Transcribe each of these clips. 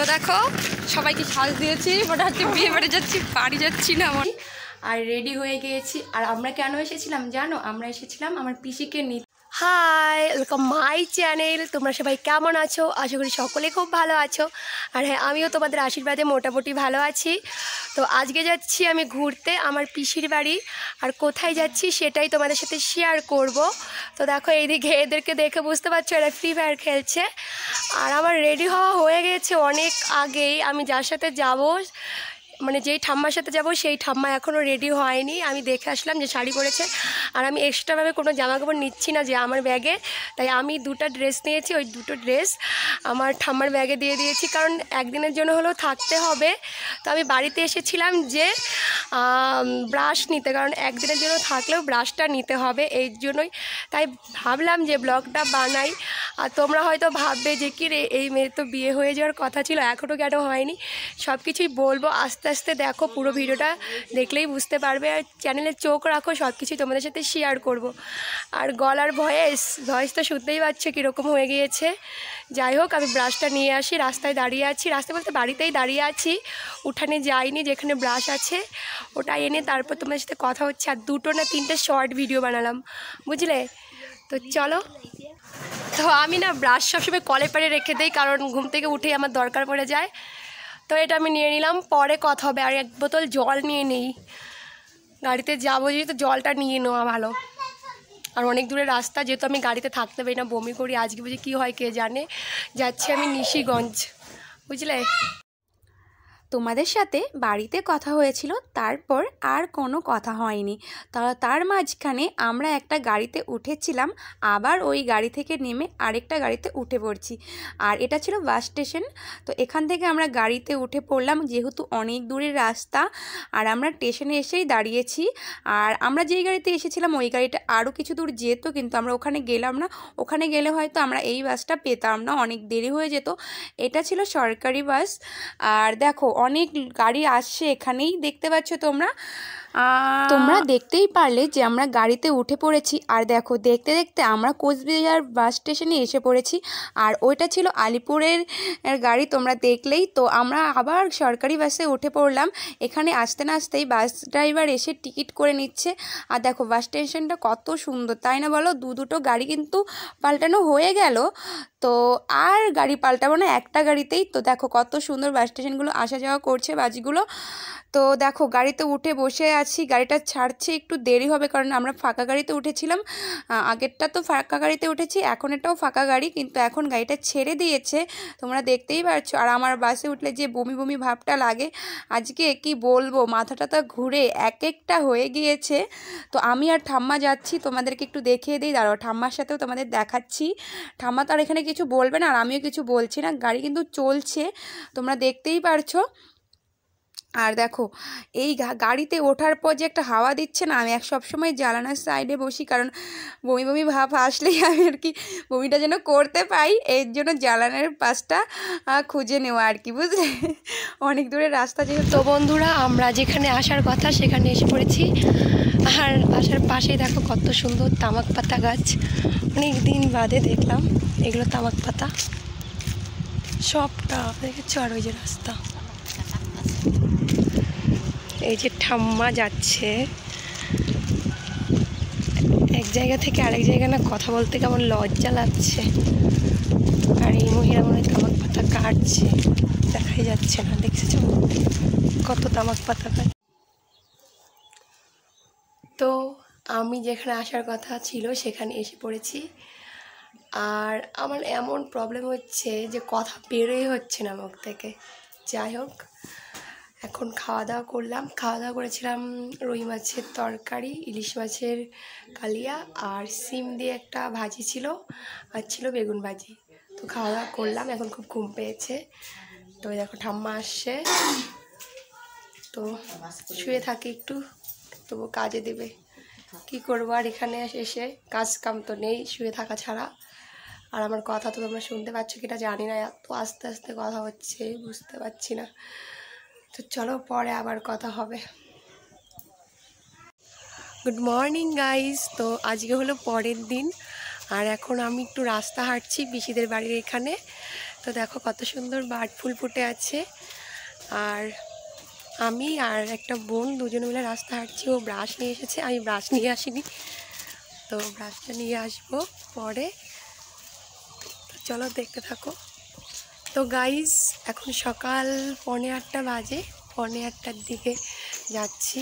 তো দেখো সবাইকে সাজ দিয়েছি, মনে হচ্ছে বিয়ে বাড়ি যাচ্ছি, বাড়ি যাচ্ছি না আমার। আর রেডি হয়ে গিয়েছি। আর আমরা কেন এসেছিলাম জানো? আমরা এসেছিলাম আমার পিসিকে নিতে। Hi, welcome my channel. তোমরা সবাই কেমন আছো? আশা করি সকলে খুব ভালো আছো। আর হ্যাঁ, আমিও তোমাদের আশীর্বাদে মোটামুটি ভালো আছি। তো আজকে যাচ্ছি আমি ঘুরতে আমার পিসির বাড়ি। আর কোথায় যাচ্ছি সেটাই তোমাদের সাথে শেয়ার করব। তো দেখো এইদিকে এদেরকে দেখে বুঝতে পারছো এরা ফ্রি ফায়ার খেলছে। আর আমার রেডি হওয়া হয়ে গেছে অনেক আগেই। আমি যার সাথে যাব, মানে যেই ঠাম্মার সাথে যাব সেই ঠাম্মা এখনও রেডি হয়নি। আমি দেখে আসলাম যে শাড়ি পরেছে। আর আমি এক্সট্রাভাবে কোনো জামাকাপড় নিচ্ছি না যে আমার ব্যাগে, তাই আমি দুটো ড্রেস নিয়েছি। ওই দুটো ড্রেস আমার ঠাম্মার ব্যাগে দিয়ে দিয়েছি, কারণ একদিনের জন্য হলেও থাকতে হবে। তো আমি বাড়িতে এসেছিলাম যে ব্রাশ নিতে, কারণ একদিনের জন্য থাকলেও ব্রাশটা নিতে হবে, এই জন্যই তাই ভাবলাম যে ব্লগটা বানাই। আর তোমরা হয়তো ভাববে যে কি রে, এই মেয়ে তো বিয়ে হয়ে যাওয়ার কথা ছিল, এখনও কেন হয়নি। সব কিছুই বলবো আস্তে আস্তে, দেখো পুরো ভিডিওটা দেখলেই বুঝতে পারবে। আর চ্যানেলে চোখ রাখো, সব কিছুই তোমাদের সাথে শেয়ার করব। আর গলার ভয়েস তো শুনতেই পাচ্ছ কীরকম হয়ে গিয়েছে। যাই হোক, আমি ব্রাশটা নিয়ে আসি। রাস্তায় দাঁড়িয়ে আছি, রাস্তায় বলতে বাড়িতেই দাঁড়িয়ে আছি, উঠানে যাইনি। যেখানে ব্রাশ আছে ওটা এনে তারপর তোমাদের সাথে কথা হচ্ছে। আর দুটো না তিনটে শর্ট ভিডিও বানালাম, বুঝলে? তো চলো। তো আমি না ব্রাশ সবসময় কলে পাড়ে রেখে দিই, কারণ ঘুম থেকে উঠেই আমার দরকার পড়ে যায়। তো এটা আমি নিয়ে নিলাম, পরে কথা হবে। আর এক বোতল জল নিয়ে নেই, গাড়িতে যাবো যেহেতু জলটা নিয়ে নেওয়া ভালো। আর অনেক দূরের রাস্তা, যেহেতু আমি গাড়িতে থাকতে পারি না, বমি করি। আজকে বুঝি কী হয় কে জানে। যাচ্ছি আমি নিশিগঞ্জ, বুঝলে? তোমাদের সাথে বাড়িতে কথা হয়েছিল, তারপর আর কোনো কথা হয়নি। তার মাঝখানে আমরা একটা গাড়িতে উঠেছিলাম, আবার ওই গাড়ি থেকে নেমে আরেকটা গাড়িতে উঠে পড়ছি। আর এটা ছিল বাস স্টেশন। তো এখান থেকে আমরা গাড়িতে উঠে পড়লাম, যেহেতু অনেক দূরের রাস্তা। আর আমরা স্টেশনে এসেই দাঁড়িয়েছি। আর আমরা যেই গাড়িতে এসেছিলাম ওই গাড়িটা আরও কিছু দূর যেত, কিন্তু আমরা ওখানে গেলাম না। ওখানে গেলে হয়তো আমরা এই বাসটা পেতাম না, অনেক দেরি হয়ে যেত। এটা ছিল সরকারি বাস। আর দেখো অনেক গাড়ি আসছে, এখানেই দেখতে পাচ্ছ তোমরা দেখতেই পারলে যে আমরা গাড়িতে উঠে পড়েছি। আর দেখো দেখতে দেখতে আমরা কোচবিহার বাস স্টেশনে এসে পড়েছি। আর ওইটা ছিল আলিপুরের গাড়ি, তোমরা দেখলেই তো। আমরা আবার সরকারি বাসে উঠে পড়লাম। এখানে আসতে না আসতেই বাস ড্রাইভার এসে টিকিট করে নিচ্ছে। আর দেখো বাস স্টেশনটা কত সুন্দর, তাই না বলো? দুটো গাড়ি কিন্তু পাল্টানো হয়ে গেল, তো আর গাড়ি পাল্টাবো না, একটা গাড়িতেই। তো দেখো কত সুন্দর বাস স্টেশনগুলো আসা যাওয়া করছে বাসগুলো। তো দেখো গাড়িতে উঠে বসে আছি, গাড়িটা ছাড়ছে, একটু দেরি হবে কারণ আমরা ফাঁকা গাড়িতে উঠেছিলাম। আগেরটা তো ফাঁকা গাড়িতে উঠেছি, এখন এটাও ফাঁকা গাড়ি, কিন্তু এখন গাড়িটা ছেড়ে দিয়েছে, তোমরা দেখতেই পারছো। আর আমার বাসে উঠলে যে বমি বমি ভাবটা লাগে, আজকে কি বলবো, মাথাটা তো ঘুরে এক একটা হয়ে গিয়েছে। তো আমি আর ঠাম্মা যাচ্ছি, তোমাদেরকে একটু দেখিয়ে দিই, দাঁড়াও ঠাম্মার সাথেও তোমাদের দেখাচ্ছি। ঠাম্মা তো আর এখানে কিছু বলবে না, আর আমিও কিছু বলছি না, গাড়ি কিন্তু চলছে, তোমরা দেখতেই পারছো। আর দেখো এই গাড়িতে ওঠার পর যে একটা হাওয়া দিচ্ছে না, আমি সবসময় জানালার সাইডে বসি, কারণ বমি বমি ভাব আসলেই আমি আর কি বমিটা যেন করতে পাই, এর জন্য জানালার পাশটা খুঁজে নেওয়া আর কি, বুঝলে? অনেক দূরের রাস্তা যেহেতু। তো বন্ধুরা, আমরা যেখানে আসার কথা সেখানে এসে পড়েছি। আর আসার পাশেই দেখো কত সুন্দর তামাক পাতা গাছ, অনেক দিন বাদে দেখলাম এগুলো তামাক পাতা সবটা দেখেছো। আর ওই যে রাস্তা, এই যে ঠাম্মা যাচ্ছে এক জায়গা থেকে আরেক জায়গা, না কথা বলতে কেমন লজ্জা লাগছে। আর এই মহিলা মনে হয় তামাক পাতা কাটছে, দেখাই যাচ্ছে না, দেখছেছো কত তামাক পাতা কাট। তো আমি যেখানে আসার কথা ছিল সেখানে এসে পড়েছি। আর আমার এমন প্রবলেম হচ্ছে যে কথা বেরোই হচ্ছে না মুখ থেকে। যাই হোক, এখন খাওয়া দাওয়া করলাম। খাওয়া দাওয়া করেছিলাম রুই মাছের তরকারি, ইলিশ মাছের কালিয়া, আর সিম দিয়ে একটা ভাজি ছিল, আর ছিল বেগুন ভাজি। তো খাওয়া দাওয়া করলাম, এখন খুব ঘুম পেয়েছে। তো দেখো ঠাম্মা আসছে, তো শুয়ে থাকি একটু, তবু কাজে দেবে, কি করবো। আর এখানে এসে কাজ কাম তো নেই, শুয়ে থাকা ছাড়া। আর আমার কথা তো তোমরা শুনতে পাচ্ছ কিনা জানি না, এত আস্তে আস্তে কথা হচ্ছে বুঝতে পারছি না। তো চলো পরে আবার কথা হবে। Good morning guys. তো আজকে হলো পরের দিন, আর এখন আমি একটু রাস্তা হাঁটছি পিসিদের বাড়ির এখানে। তো দেখো কত সুন্দর বার্ড ফুল ফুটে আছে। আর আমি আর একটা বোন দুজনে মিলে রাস্তা হাঁটছি। ও ব্রাশ নিয়ে এসেছে, আমি ব্রাশ নিয়ে আসিনি, তো ব্রাশটা নিয়ে আসবো পরে। তো চলো দেখতে থাকো। তো গাইজ এখন সকাল 8:45 বাজে, 8:45টার দিকে যাচ্ছি,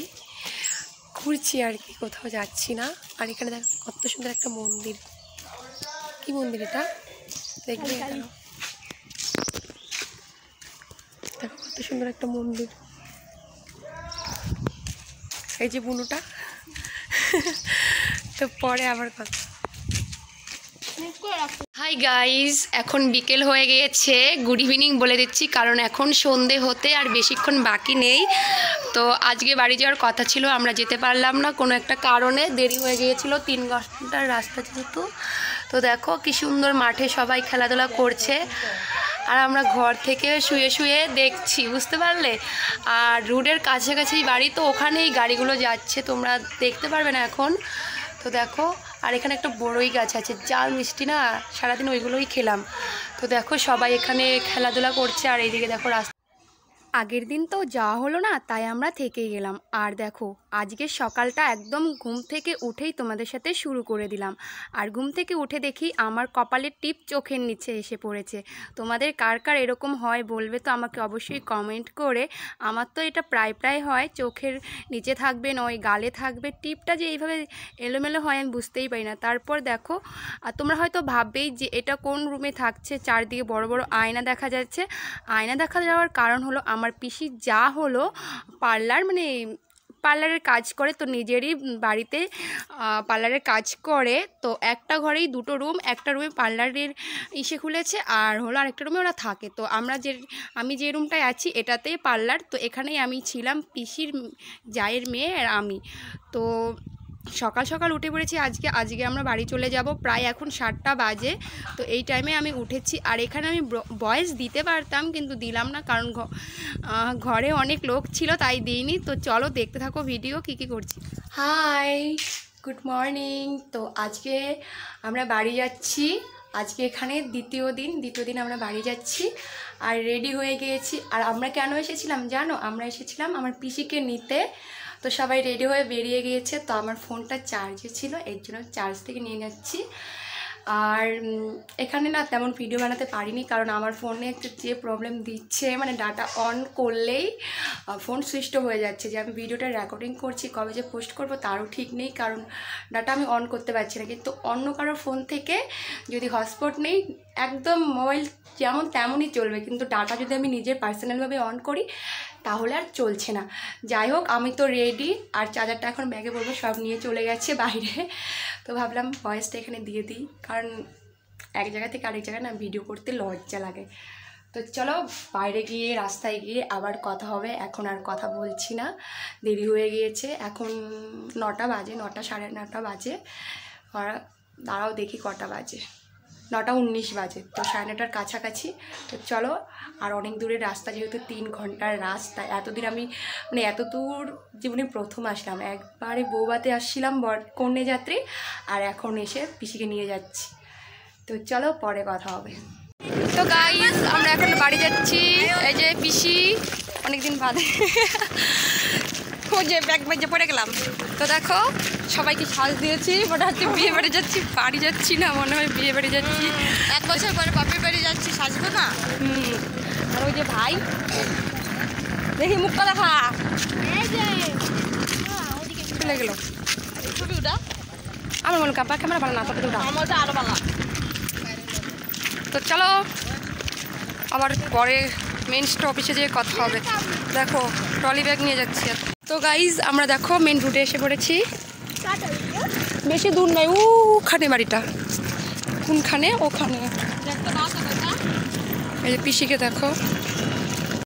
ঘুরছি আর কি, কোথাও যাচ্ছি না। আর এখানে দেখো কত সুন্দর একটা মন্দির। কি মন্দির এটা দেখবে? দেখো কত সুন্দর একটা মন্দির। এই যে বুনুটা। তো পরে আবার কথা। হাই গাইজ, এখন বিকেল হয়ে গিয়েছে। গুড ইভিনিং বলে দিচ্ছি, কারণ এখন সন্ধে হতে আর বেশিক্ষণ বাকি নেই। তো আজকে বাড়ি যাওয়ার কথা ছিল, আমরা যেতে পারলাম না, কোনো একটা কারণে দেরি হয়ে গিয়েছিল, 3 ঘন্টার রাস্তা যেহেতু। তো দেখো কি সুন্দর মাঠে সবাই খেলাধুলা করছে, আর আমরা ঘর থেকে শুয়ে শুয়ে দেখছি, বুঝতে পারলে। আর রোডের কাছাকাছি বাড়ি, তো ওখানেই গাড়িগুলো যাচ্ছে, তোমরা দেখতে পারবে না এখন। তো দেখো, আর এখানে একটা বড়ই গাছ আছে, জাল মিষ্টি না, সারাদিন ওইগুলোই খেলাম। তো দেখো সবাই এখানে খেলাধুলা করছে, আর এইদিকে দেখো রাস্তা। আগের দিন তো যাওয়া হলো না, তাই আমরা থেকেই গেলাম। আর দেখো আজকে সকালটা একদম ঘুম থেকে উঠেই তোমাদের সাথে শুরু করে দিলাম। আর ঘুম থেকে উঠে দেখি আমার কপালের টিপ চোখের নিচে এসে পড়েছে। তোমাদের কার কার এরকম হয় বলবে তো আমাকে অবশ্যই কমেন্ট করে। আমার তো এটা প্রায় হয়, চোখের নিচে থাকবে, নয় গালে থাকবে, টিপটা যে এইভাবে এলোমেলো হয় আমি বুঝতেই পারি না। তারপর দেখো, আর তোমরা হয়তো ভাববেই যে এটা কোন রুমে থাকছে, চারদিকে বড় বড় আয়না দেখা যাচ্ছে। আয়না দেখা যাওয়ার কারণ হলো আমার পিসি যা হলো পার্লারের কাজ করে, তো নিজেরই বাড়িতে পার্লারের কাজ করে। তো একটা ঘরেই 2টো রুম, একটা রুমে পার্লারের খুলেছে, আর হলো আরেকটা রুমে ওরা থাকে। তো আমি যে রুমটায় আছি এটাতেই পার্লার। তো এখানেই আমি ছিলাম, পিসির জায়ের মেয়ে আর আমি। তো সকাল সকাল উঠে পড়েছি আজকে আমরা বাড়ি চলে যাব, প্রায় এখন 7টা বাজে। তো এই টাইমে আমি উঠেছি। আর এখানে আমি ভয়েস দিতে পারতাম কিন্তু দিলাম না, কারণ ঘরে অনেক লোক ছিল তাই দিইনি। তো চলো দেখতে থাকো ভিডিও কী করছি। Hi, good morning. তো আজকে আমরা বাড়ি যাচ্ছি, আজকে এখানে দ্বিতীয় দিন আমরা বাড়ি যাচ্ছি। আর রেডি হয়ে গিয়েছি। আর আমরা কেন এসেছিলাম জানো? আমরা এসেছিলাম আমার পিসিকে নিতে। তো সবাই রেডি হয়ে বেরিয়ে গিয়েছে। তো আমার ফোনটা চার্জে ছিল, এর জন্য চার্জ থেকে নিয়ে যাচ্ছি। আর এখানে না তেমন ভিডিও বানাতে পারিনি, কারণ আমার ফোনে একটা যে প্রবলেম দিচ্ছে, মানে ডাটা অন করলেই ফোন সুইচ অফ হয়ে যাচ্ছে। যে আমি ভিডিওটা রেকর্ডিং করছি, কবে যে পোস্ট করব তারও ঠিক নেই, কারণ ডাটা আমি অন করতে পারছি না। কিন্তু অন্য কারোর ফোন থেকে যদি হটস্পট নেই, একদম মোবাইল যেমন তেমনই চলবে, কিন্তু ডাটা যদি আমি নিজের পার্সোনালভাবে অন করি তাহলে আর চলছে না। যাই হোক, আমি তো রেডি, আর চার্জারটা এখন ব্যাগে পড়বো, সব নিয়ে চলে গেছে বাইরে। তো ভাবলাম ভয়েসটা এখানে দিয়ে দিই, কারণ এক জায়গা থেকে আরেক জায়গায় না ভিডিও করতে লজ্জা লাগে। তো চলো বাইরে গিয়ে রাস্তায় গিয়ে আবার কথা হবে। এখন আর কথা বলছি না, দেরি হয়ে গিয়েছে। এখন 9টা বাজে, 9টা সাড়ে 9টা বাজে। আর দাঁড়াও দেখি কটা বাজে, 9টা 19 বাজে। তো 9:30টার কাছাকাছি। তো চলো, আর অনেক দূরের রাস্তা, যেহেতু 3 ঘন্টার রাস্তা। এতদিন আমি এত দূর জীবনে প্রথম আসলাম। একবারে বৌভাতে আসছিলাম কন্যা যাত্রী, আর এখন এসে পিসিকে নিয়ে যাচ্ছি। তো চলো পরে কথা হবে। তো গাইস, আমরা এখন বাড়ি যাচ্ছি। এই যে পিসি, অনেকদিন বাদে ও যে ব্যাগ বাজে পড়ে গেলাম। তো দেখো সবাইকে সাজ দিয়েছি, মনে হচ্ছে বিয়ে বাড়ি যাচ্ছি, বাড়ি যাচ্ছি না, মনে হয় বিয়ে বাড়ি যাচ্ছি। 1 বছর পরে বাপের বাড়ি যাচ্ছি, সাজবো না? আর ওই যে ভাই, দেখি মুখটা দেখা, চলে গেল। আমার মনে কাপড় ক্যামেরা ভালো না, তোটা আরো ভালো। তো চলো আবার পরে মেন স্টপেজে যেয়ে কথা হবে। দেখো ট্রলি ব্যাগ নিয়ে যাচ্ছি। তো গাইজ, আমরা দেখো মেন রুটে এসে পড়েছি। বেশি দূর নয়, ওখানে বাড়িটা। কোনখানে? ওখানে। এই যে পিসিকে দেখো।